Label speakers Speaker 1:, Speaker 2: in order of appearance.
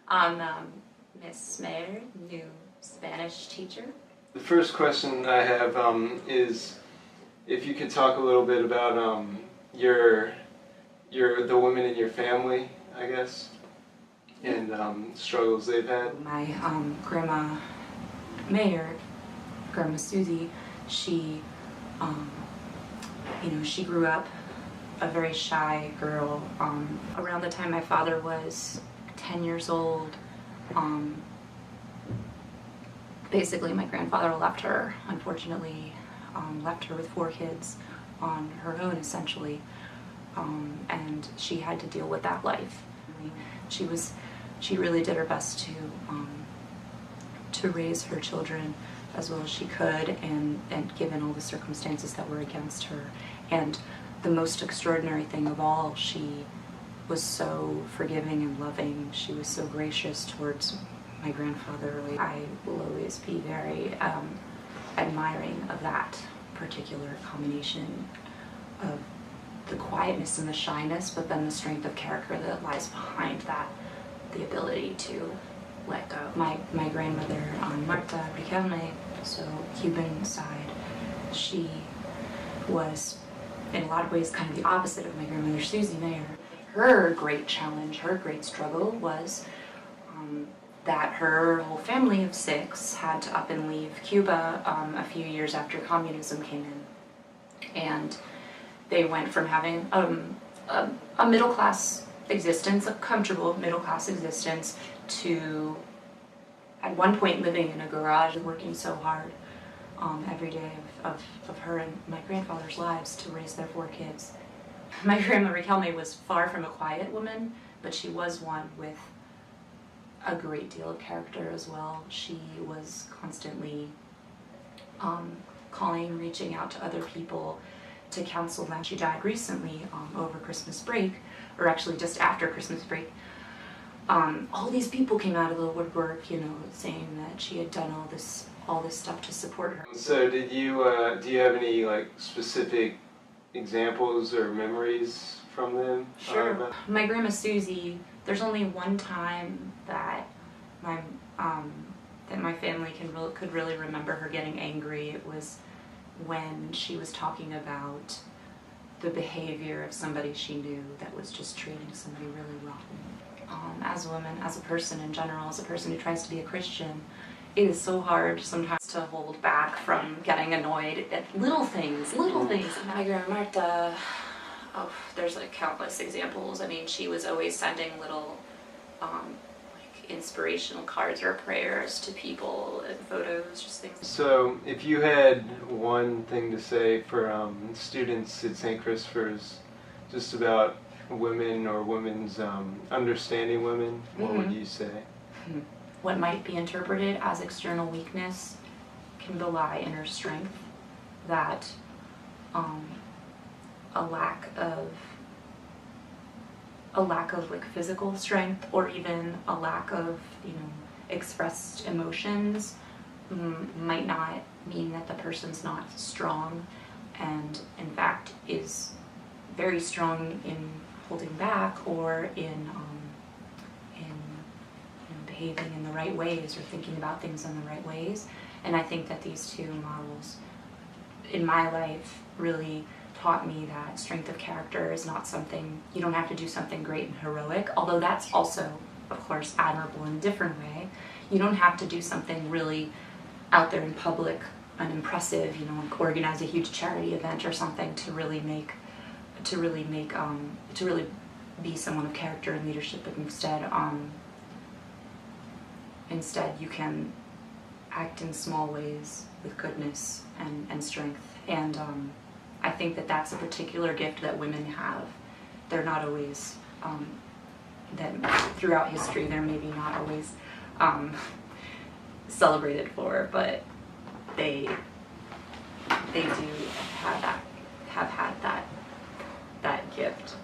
Speaker 1: I'm Miss Mayer, new Spanish teacher.
Speaker 2: The first question I have is if you could talk a little bit about the women in your family, I guess, and struggles they've had.
Speaker 1: My grandma Mayer, Grandma Susie, she she grew up a very shy girl. Around the time my father was 10 years old, basically my grandfather left her, unfortunately, left her with 4 kids on her own, essentially, and she had to deal with that life. She really did her best to raise her children as well as she could, and given all the circumstances that were against her. And the most extraordinary thing of all, she was so forgiving and loving. She was so gracious towards my grandfather. I will always be very admiring of that particular combination of the quietness and the shyness, but then the strength of character that lies behind that, the ability to let go. My grandmother, Marta Riquelme, so Cuban side, she was in a lot of ways kind of the opposite of my grandmother, Susie Mayer. Her great challenge, her great struggle was that her whole family of 6 had to up and leave Cuba a few years after communism came in. And they went from having a middle-class existence, a comfortable middle-class existence, to at one point living in a garage, working so hard every day of her and my grandfather's lives to raise their 4 kids. My grandma Riquelme was far from a quiet woman, but she was one with a great deal of character as well. She was constantly calling, reaching out to other people to counsel them. She died recently over Christmas break, or actually just after Christmas break. All these people came out of the woodwork, saying that she had done all this stuff to support her.
Speaker 2: So do you have any specific examples or memories from them?
Speaker 1: Sure. My grandma Susie, there's only one time that my family could really remember her getting angry. It was when she was talking about the behavior of somebody she knew that was just treating somebody really wrong. As a woman, as a person in general, as a person who tries to be a Christian, it is so hard sometimes to hold back from getting annoyed at little things. My grandma Marta, there's countless examples. I mean, she was always sending little inspirational cards or prayers to people and photos, just things.
Speaker 2: So if you had one thing to say for students at St. Christopher's just about women or women's understanding women, what would you say?
Speaker 1: What might be interpreted as external weakness can belie inner strength, that a lack of physical strength, or even a lack of expressed emotions, might not mean that the person's not strong, and in fact is very strong in holding back or in behaving in the right ways or thinking about things in the right ways. And I think that these 2 models in my life really taught me that strength of character is not something, you don't have to do something great and heroic, although that's also, of course, admirable in a different way. You don't have to do something really out there in public and impressive, organize a huge charity event or something to really be someone of character and leadership, but instead you can act in small ways with goodness and strength. And I think that that's a particular gift that women have. They're not always, that throughout history they're maybe not always celebrated for, but they do have had that gift.